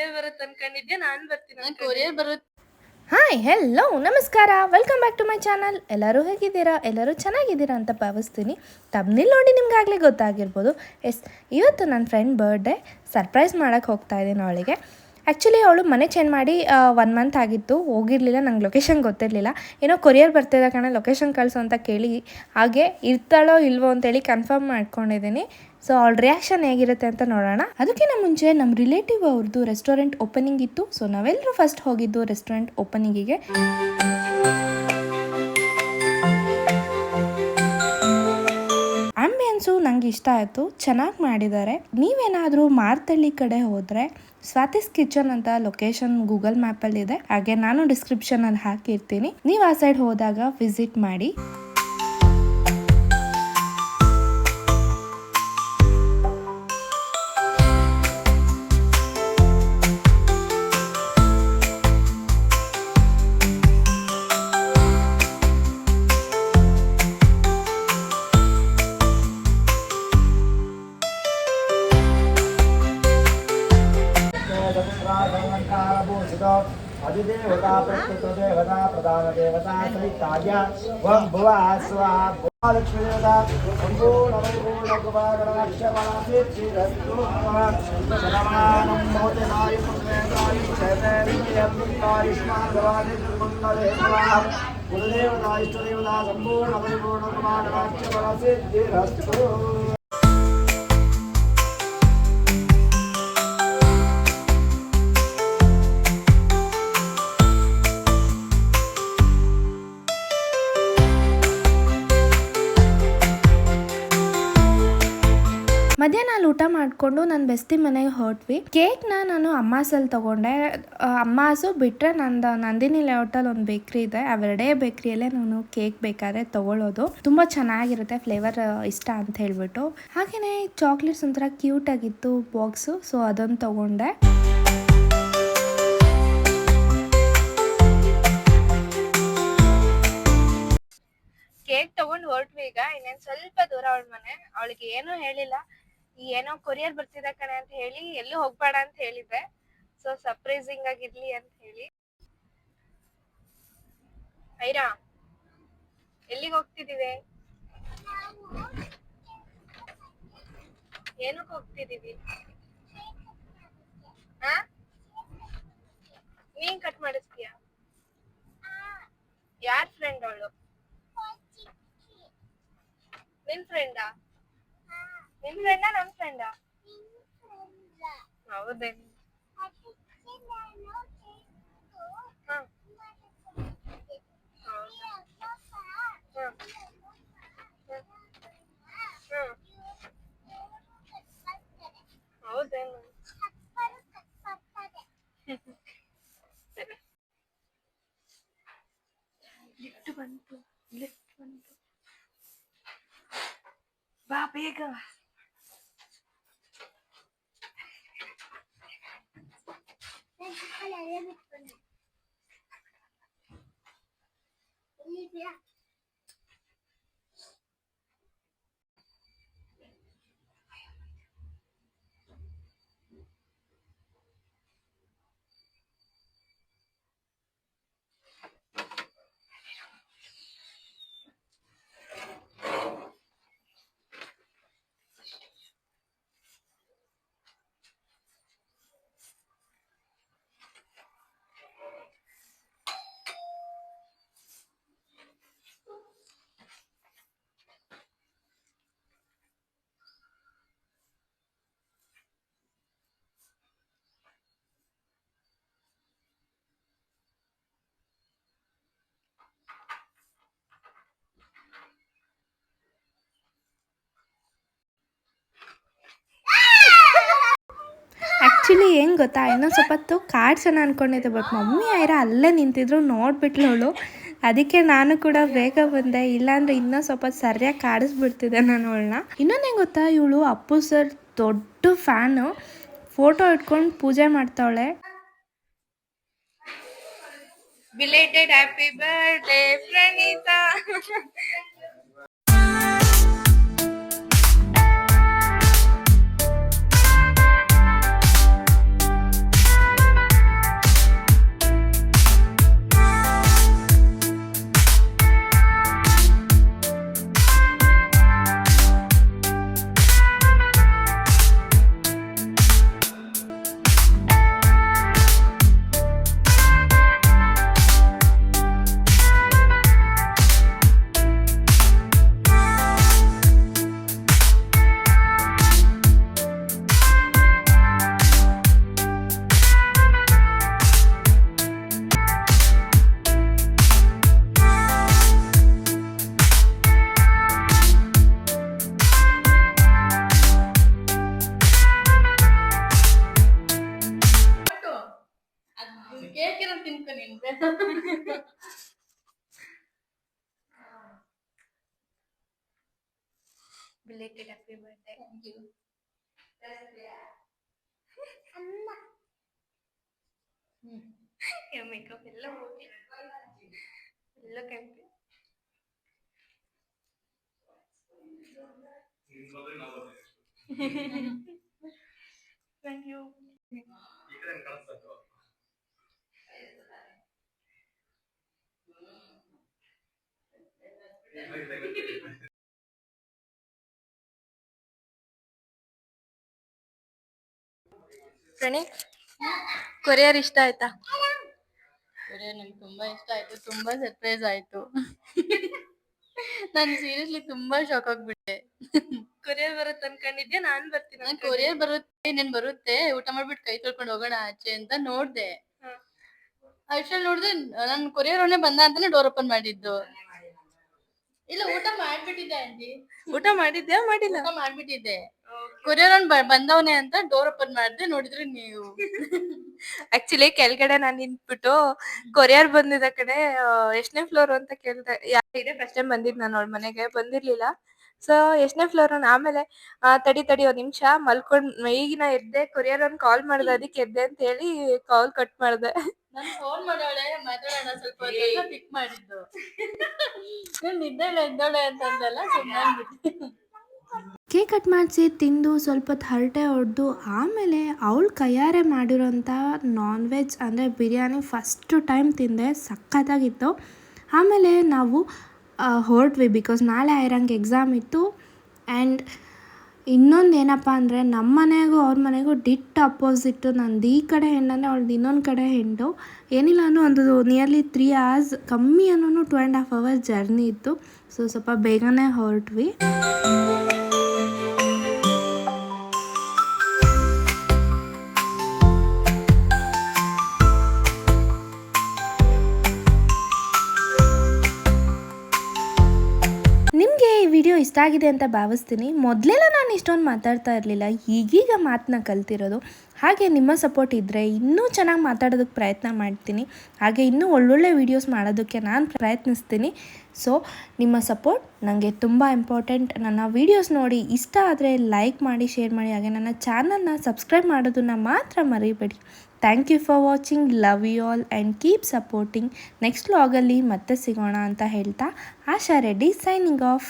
Courier ಬರುತ್ತೆ ಅನ್ಕೊಂಡಿದ್ದೆ, ನಾನು ಬರ್ತೀನಿ. ಕೊರಿಯರ್ ಬರುತ್ತೆ. ಹಾಯ್ ಹೆಲ್ಲೋ ನಮಸ್ಕಾರ, welcome back to my channel. ಎಲ್ಲರೂ ಹೇಗಿದ್ದೀರಾ? ಎಲ್ಲರೂ ಚೆನ್ನಾಗಿದ್ದೀರಾ ಅಂತ ಭಾವಿಸ್ತೀನಿ. ತಮ್ಮನೇಲಿ ನೋಡಿ ನಿಮ್ಗಾಗಲೇ ಗೊತ್ತಾಗಿರ್ಬೋದು. ಇವತ್ತು ನನ್ನ ಫ್ರೆಂಡ್ ಬರ್ಡೇ ಸರ್ಪ್ರೈಸ್ ಮಾಡೋಕ್ಕೆ ಹೋಗ್ತಾ ಇದ್ದೀನಿ ಅವಳಿಗೆ. ಆ್ಯಕ್ಚುಲಿ ಅವಳು ಮನೆ ಚೇಂಜ್ ಮಾಡಿ 1 ಮಂತ್ ಆಗಿತ್ತು, ಹೋಗಿರಲಿಲ್ಲ. ನಂಗೆ ಲೊಕೇಶನ್ ಗೊತ್ತಿರಲಿಲ್ಲ. ಏನೋ ಕೊರಿಯರ್ ಬರ್ತಿದ್ದ ಕಾರಣ ಲೊಕೇಶನ್ ಕಳಿಸು ಅಂತ ಕೇಳಿ ಹಾಗೆ ಇರ್ತಾಳೋ ಇಲ್ವೋ ಅಂತೇಳಿ ಕನ್ಫರ್ಮ್ ಮಾಡ್ಕೊಂಡಿದ್ದೀನಿ. ಸೊ ಅವಳ ರಿಯಾಕ್ಷನ್ ಹೇಗಿರುತ್ತೆ ಅಂತ ನೋಡೋಣ. ಅದಕ್ಕಿಂತ ಮುಂಚೆ ನಮ್ಮ ರಿಲೇಟಿವ್ ಅವ್ರದ್ದು ರೆಸ್ಟೋರೆಂಟ್ ಓಪನಿಂಗ್ ಇತ್ತು. ಸೊ ನಾವೆಲ್ಲರೂ ಫಸ್ಟ್ ಹೋಗಿದ್ದು ರೆಸ್ಟೋರೆಂಟ್ ಓಪನಿಂಗಿಗೆ. ಆಂಬಿಯನ್ಸು ನಂಗೆ ಇಷ್ಟ ಆಯಿತು, ಚೆನ್ನಾಗಿ ಮಾಡಿದ್ದಾರೆ. ನೀವೇನಾದರೂ ಮಾರ್ತಳ್ಳಿ ಕಡೆ ಹೋದರೆ ಸ್ವಾತಿಸ್ ಕಿಚನ್ ಅಂತ ಲೊಕೇಶನ್ ಗೂಗಲ್ ಮ್ಯಾಪಲ್ಲಿದೆ, ಹಾಗೆ ನಾನು ಡಿಸ್ಕ್ರಿಪ್ಷನಲ್ಲಿ ಹಾಕಿರ್ತೀನಿ. ನೀವು ಆ ಸೈಡ್ ಹೋದಾಗ ವಿಸಿಟ್ ಮಾಡಿ. अधिदेवता प्रकृतदेवता प्रधानदेवता सहिताया वं भुवा स्वा भुवालक्ष्मी देवता सम्पूर्णमूलगुणागणाक्षमासिद्धिरस्तु शतमानं भवति आयुष्मान् कुलदेवता इष्टदेवता सम्पूर्णमूलगुणागणाक्षमासिद्धिरस्तु. ಮಧ್ಯಾಹ್ನ ಅಲ್ಲಿ ಊಟ ಮಾಡಿಕೊಂಡು ನನ್ನ ಬೆಸ್ತಿ ಮನೆಗೆ ಹೊರಟ್ವಿ. ಕೇಕ್ನ ನಾನು ಅಮ್ಮಾಸಲ್ಲಿ ತೊಗೊಂಡೆ. ಅಮ್ಮಾಸು ಬಿಟ್ಟರೆ ನಂದಿನಿ ಲೇಔಟಲ್ಲಿ ಒಂದು ಬೇಕ್ರಿ ಇದೆ, ಅವೆರಡೇ ಬೇಕ್ರಿಯಲ್ಲೇ ನಾನು ಕೇಕ್ ಬೇಕಾದ್ರೆ ತೊಗೊಳ್ಳೋದು. ತುಂಬ ಚೆನ್ನಾಗಿರುತ್ತೆ, ಫ್ಲೇವರ್ ಇಷ್ಟ ಅಂತ ಹೇಳ್ಬಿಟ್ಟು. ಹಾಗೆಯೇ ಚಾಕ್ಲೇಟ್ಸ್ ಒಂಥರ ಕ್ಯೂಟ್ ಆಗಿತ್ತು ಬಾಕ್ಸು, ಸೊ ಅದನ್ನು ತೊಗೊಂಡೆ. ಕೇಕ್ ತಗೊಂಡ್ ಹೊರಟ್ವಿ. ಈಗ ಇನ್ನೇನ್ ಸ್ವಲ್ಪ ದೂರ ಅವಳ ಮನೆ. ಅವಳಿಗೆ ಏನೂ ಹೇಳಿಲ್ಲ, ಏನೋ ಕೊರಿಯರ್ ಬರ್ತಿದೆ ಕಣೆ ಅಂತ ಹೇಳಿ ಎಲ್ಲೂ ಹೋಗ್ಬೇಡ ಅಂತ ಹೇಳಿದ್ದೆ. ಸೊ ಸರ್ಪ್ರೈಸಿಂಗ್ ಆಗಿರ್ಲಿ ಅಂತ ಹೇಳಿ. ಐರಾ, ಎಲ್ಲಿಗೆ ಹೋಗ್ತಿದೀವಿ? ಏನಕ್ಕೆ ಹೋಗ್ತಿದೀವಿ? ನೀನ್ ಕಟ್ ಮಾಡಿಸ್ತೀಯ? ಯಾರ್ ಫ್ರೆಂಡ್ ಅವಳು? ನಿನ್ ಫ್ರೆಂಡಾ? ನಿನ್ ಫ್ರೆಂಡಾ ನನ್ ಫ್ರೆಂಡಾ? ಹೌದೇನು? ಹೌದೇನು? ಲಿಫ್ಟ್ ಬಂತು, ಲಿಫ್ಟ್ ಬಂತು. ಬಾ ಬೇಗ. ಆ್ಯಕ್ಚುಲಿ ಏನು ಗೊತ್ತಾ, ಇನ್ನೊಂದು ಸ್ವಲ್ಪ ಹೊತ್ತು ಕಾಡ್ಸೋಣ ಅಂದ್ಕೊಂಡಿದ್ದೆ, ಬಟ್ ಮಮ್ಮಿ ಐರಾ ಅಲ್ಲೇ ನಿಂತಿದ್ರು, ನೋಡಿಬಿಟ್ಲು ಅವಳು. ಅದಕ್ಕೆ ನಾನು ಕೂಡ ಬೇಗ ಬಂದೆ, ಇಲ್ಲಾಂದರೆ ಇನ್ನೂ ಸ್ವಲ್ಪ ಸರಿಯಾಗಿ ಕಾಡಿಸ್ಬಿಡ್ತಿದ್ದೆ ನಾನು ಅವಳನ್ನ. ಇನ್ನೊಂದೇನು ಗೊತ್ತಾ, ಇವಳು ಅಪ್ಪು ಸರ್ ದೊಡ್ಡ ಫ್ಯಾನು. ಫೋಟೋ ಇಟ್ಕೊಂಡು ಪೂಜೆ ಮಾಡ್ತಾವಳೆ. Belated happy birthday, Pranita. Belated happy birthday. Thank you. Makeup ಎಲ್ಲ ಹೋಗಿ ಎಲ್ಲ ಕೆಂಪಿ. Thank you. ಪ್ರಣೀತ್, ಕೊರಿಯರ್ ಇಷ್ಟ ಆಯ್ತಾ? ಕೊರಿಯರ್ ನಂಗೆ ತುಂಬಾ ಇಷ್ಟ ಆಯ್ತು, ತುಂಬಾ ಸರ್ಪ್ರೈಸ್ ಆಯ್ತು. ನಾನು ಸೀರಿಯಸ್ಲಿ ತುಂಬಾ ಶಾಕ್ ಆಗ್ಬಿಟ್ಟೆ. ಕೊರಿಯರ್ ಬರುತ್ತೆ ಅನ್ಕೊಂಡಿದ್ಯಾ? ನಾನ್ ಬರ್ತೀನಿ ನಾನು ಕೊರಿಯರ್ ಬರುತ್ತೆ, ನೀನ್ ಬರುತ್ತೆ, ಊಟ ಮಾಡ್ಬಿಟ್ಟು ಕೈ ತೊಳ್ಕೊಂಡು ಹೋಗೋಣ ಆಚೆ ಅಂತ ನೋಡ್ದೆ. ಅಷ್ಟ್ರಲ್ಲಿ ನೋಡಿದ್ರೆ ನಾನು ಕೊರಿಯರ್ ಅವನೇ ಬಂದ ಅಂತಾನೆ ಡೋರ್ ಓಪನ್ ಮಾಡಿದ್ದು. ಇಲ್ಲ, ಊಟ ಮಾಡ್ಬಿಟ್ಟಿದ್ದೆ ಆಂಟಿ. ಊಟ ಮಾಡಿದ್ಯಾ? ಮಾಡಿಲ್ಲ. ಊಟ ಮಾಡ್ಬಿಟ್ಟಿದ್ದೆ. ಕೊರಿಯರ್ ಅವ್ನ್ ಬಂದವನೇ ಅಂತ ಡೋರ್ ಓಪನ್ ಮಾಡಿದ್ರೆ ನೋಡಿದ್ರೆ ನೀವು. ಆಕ್ಚುಲಿ ಕೆಳಗಡೆ ನಾನು ನಿಂತ್ಬಿಟ್ಟು ಕೊರಿಯರ್ ಬಂದಿದ್ದ ಕಡೆ ಎಷ್ಟನೇ ಫ್ಲೋರ್ ಅಂತ ಕೇಳ್ದೆ. ಇದೆ ಫಸ್ಟ್ ಟೈಮ್ ಬಂದಿದ್ ನಾನು ಅವಳ ಮನೆಗೆ, ಬಂದಿರ್ಲಿಲ್ಲ. ಸೊ ಎಷ್ಟನೇ ಫ್ಲೋರ್ ಆಮೇಲೆ ತಡಿ ಒಂದ್ ನಿಮಿಷ ಮಲ್ಕೊಂಡ್ ಈಗಿನ ಎದ್ದೆ, ಕೊರಿಯರ್ ಅವ್ನ್ ಕಾಲ್ ಮಾಡ್ದೆ, ಅದಕ್ಕೆ ಎದ್ದೆ ಅಂತ ಹೇಳಿ ಕಾಲ್ ಕಟ್ ಮಾಡ್ದೆ. ನಾನು ಫೋನ್ ಮಾಡೋಳೆ ಮಾತಾಡೋಣ ಸ್ವಲ್ಪ ಅಂತ ಪಿಕ್ ಮಾಡಿದ್ದು. ನಿದ್ದೆಳೆ ಎದ್ದೋಳೆ ಅಂತಂದಲ್ಲ, ಸುಮ್ಮನೆ ಕೇಕ್ ಕಟ್ ಮಾಡಿಸಿ ತಿಂದು ಸ್ವಲ್ಪ ಹೊತ್ತು ಹರಟೆ ಹೊಡೆದು ಆಮೇಲೆ ಅವಳು ಕೈಯಾರೆ ಮಾಡಿರೋಂಥ ನಾನ್ ವೆಜ್ ಅಂದರೆ ಬಿರಿಯಾನಿ ಫಸ್ಟು ಟೈಮ್ ತಿಂದೆ, ಸಖತ್ತಾಗಿತ್ತು. ಆಮೇಲೆ ನಾವು ಹೊರಟ್ವಿ, ಬಿಕಾಸ್ ನಾಳೆ ಐರಂಗೆ ಎಕ್ಸಾಮ್ ಇತ್ತು. ಆ್ಯಂಡ್ ಇನ್ನೊಂದು ಏನಪ್ಪ ಅಂದರೆ ನಮ್ಮ ಮನೆಗೂ ಅವ್ರ ಮನೆಗೂ ಡಿಟ್ ಅಪೋಸಿಟ್ಟು. ನಂದು ಈ ಕಡೆ ಹೆಣ್ಣಂದರೆ ಅವಳದು ಇನ್ನೊಂದು ಕಡೆ ಹೆಣ್ಣು. ಏನಿಲ್ಲ ಅನ್ನೋ ಒಂದು ನಿಯರ್ಲಿ 3 hours, ಕಮ್ಮಿ ಅನ್ನೋ 2.5 hours ಜರ್ನಿ ಇತ್ತು. ಸೊ ಸ್ವಲ್ಪ ಬೇಗನೆ ಹೊರಟ್ವಿ. ನಿಮಗೆ ಈ ವಿಡಿಯೋ ಇಷ್ಟ ಆಗಿದೆ ಅಂತ ಭಾವಿಸ್ತೀನಿ. ಮೊದಲೆಲ್ಲ ನಾನು ಇಷ್ಟೊಂದು ಮಾತಾಡ್ತಾ ಇರಲಿಲ್ಲ, ಈಗೀಗ ಮಾತನ್ನ ಕಲ್ತಿರೋದು. ಹಾಗೆ ನಿಮ್ಮ ಸಪೋರ್ಟ್ ಇದ್ದರೆ ಇನ್ನೂ ಚೆನ್ನಾಗಿ ಮಾತಾಡೋದಕ್ಕೆ ಪ್ರಯತ್ನ ಮಾಡ್ತೀನಿ. ಹಾಗೆ ಇನ್ನೂ ಒಳ್ಳೊಳ್ಳೆ ವೀಡಿಯೋಸ್ ಮಾಡೋದಕ್ಕೆ ನಾನು ಪ್ರಯತ್ನಿಸ್ತೀನಿ. ಸೊ ನಿಮ್ಮ ಸಪೋರ್ಟ್ ನನಗೆ ತುಂಬ ಇಂಪಾರ್ಟೆಂಟ್. ನನ್ನ ವೀಡಿಯೋಸ್ ನೋಡಿ ಇಷ್ಟ ಆದರೆ ಲೈಕ್ ಮಾಡಿ, ಶೇರ್ ಮಾಡಿ, ಹಾಗೆ ನನ್ನ ಚಾನಲ್ನ ಸಬ್ಸ್ಕ್ರೈಬ್ ಮಾಡೋದನ್ನು ಮಾತ್ರ ಮರಿಬೇಡಿ. Thank you for watching. Love you all and keep supporting. Next ವ್ಲಾಗಲ್ಲಿ ಮತ್ತೆ ಸಿಗೋಣ ಅಂತ ಹೇಳ್ತಾ ಆಶಾ ರೆಡ್ಡಿ ಸೈನಿಂಗ್ ಆಫ್.